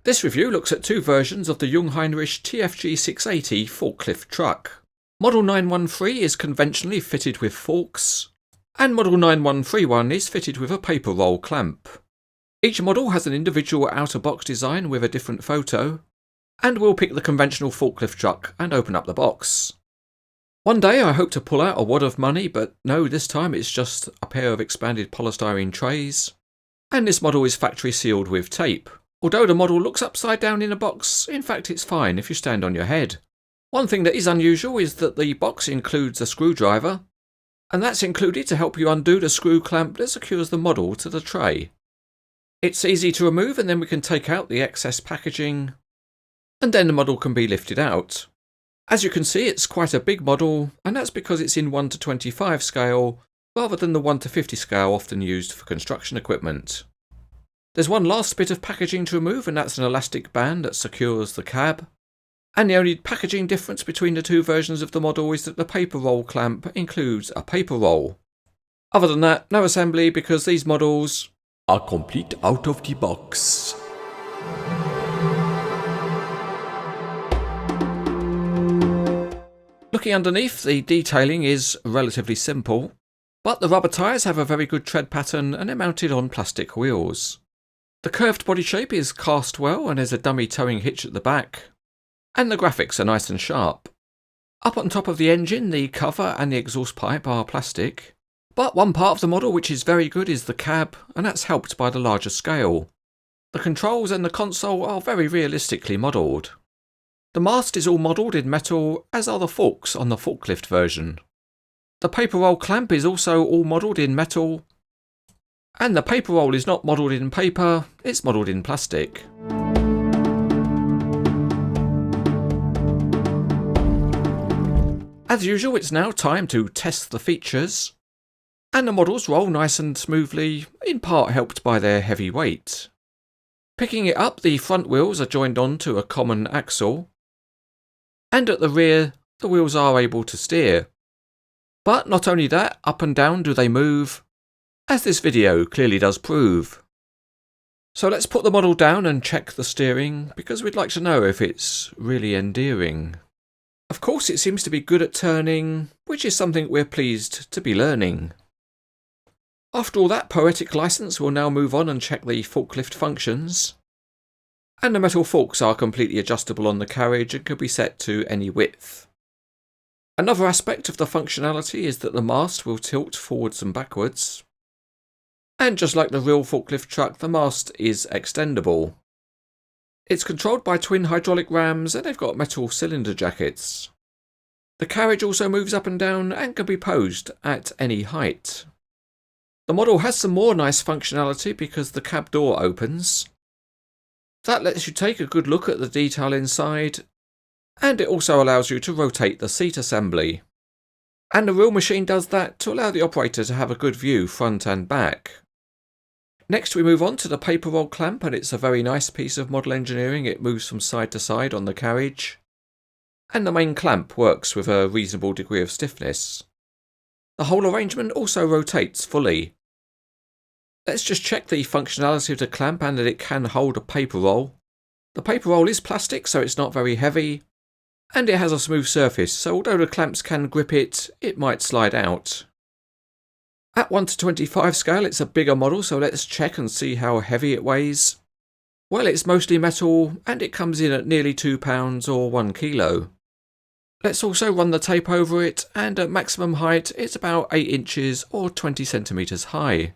This review looks at two versions of the Jungheinrich TFG 680 forklift truck. Model 9113 is conventionally fitted with forks, and Model 9131 is fitted with a paper roll clamp. Each model has an individual outer box design with a different photo, and we'll pick the conventional forklift truck and open up the box. One day I hope to pull out a wad of money, but no, this time it's just a pair of expanded polystyrene trays, and this model is factory sealed with tape. Although the model looks upside down in a box, in fact it's fine if you stand on your head. One thing that is unusual is that the box includes a screwdriver, and that's included to help you undo the screw clamp that secures the model to the tray. It's easy to remove, and then we can take out the excess packaging, and then the model can be lifted out. As you can see, it's quite a big model, and that's because it's in 1:25 scale rather than the 1:50 scale often used for construction equipment. There's one last bit of packaging to remove, and that's an elastic band that secures the cab. And the only packaging difference between the two versions of the model is that the paper roll clamp includes a paper roll. Other than that, no assembly because these models are complete out of the box. Looking underneath, the detailing is relatively simple, but the rubber tyres have a very good tread pattern and they're mounted on plastic wheels. The curved body shape is cast well, and there's a dummy towing hitch at the back, and the graphics are nice and sharp. Up on top of the engine, the cover and the exhaust pipe are plastic, but one part of the model which is very good is the cab, and that's helped by the larger scale. The controls and the console are very realistically modelled. The mast is all modelled in metal, as are the forks on the forklift version. The paper roll clamp is also all modelled in metal, and the paper roll is not modelled in paper, it's modelled in plastic. As usual, it's now time to test the features, and the models roll nice and smoothly, in part helped by their heavy weight. Picking it up, the front wheels are joined onto a common axle, and at the rear, the wheels are able to steer. But not only that, up and down do they move, as this video clearly does prove. So let's put the model down and check the steering, because we'd like to know if it's really endearing. Of course it seems to be good at turning, which is something we're pleased to be learning. After all that poetic license, we'll now move on and check the forklift functions. And the metal forks are completely adjustable on the carriage and can be set to any width. Another aspect of the functionality is that the mast will tilt forwards and backwards. And just like the real forklift truck, the mast is extendable. It's controlled by twin hydraulic rams, and they've got metal cylinder jackets. The carriage also moves up and down and can be posed at any height. The model has some more nice functionality because the cab door opens. That lets you take a good look at the detail inside, and it also allows you to rotate the seat assembly. And the real machine does that to allow the operator to have a good view front and back. Next we move on to the paper roll clamp, and it's a very nice piece of model engineering. It moves from side to side on the carriage, and the main clamp works with a reasonable degree of stiffness. The whole arrangement also rotates fully. Let's just check the functionality of the clamp and that it can hold a paper roll. The paper roll is plastic, so it's not very heavy, and it has a smooth surface, so although the clamps can grip it, it might slide out. At 1:25 scale it's a bigger model, so let's check and see how heavy it weighs. Well, it's mostly metal, and it comes in at nearly 2 pounds or 1 kilo. Let's also run the tape over it, and at maximum height it's about 8 inches or 20 centimetres high.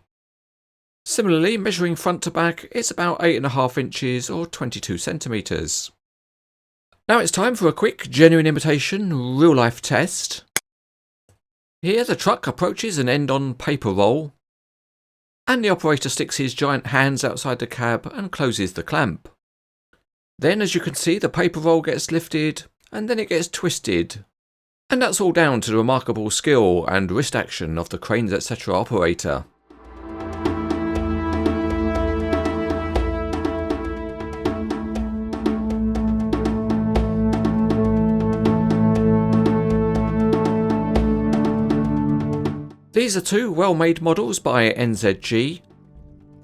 Similarly, measuring front to back, it's about 8.5 inches or 22 centimetres. Now it's time for a quick genuine imitation real life test. Here the truck approaches an end-on paper roll, and the operator sticks his giant hands outside the cab and closes the clamp. Then, as you can see, the paper roll gets lifted, and then it gets twisted. And that's all down to the remarkable skill and wrist action of the Cranes etc. operator. These are two well-made models by NZG.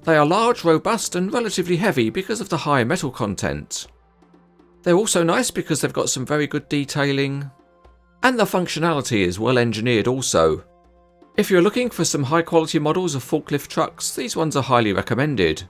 They are large, robust and relatively heavy because of the high metal content. They're also nice because they've got some very good detailing, and the functionality is well engineered also. If you're looking for some high quality models of forklift trucks, these ones are highly recommended.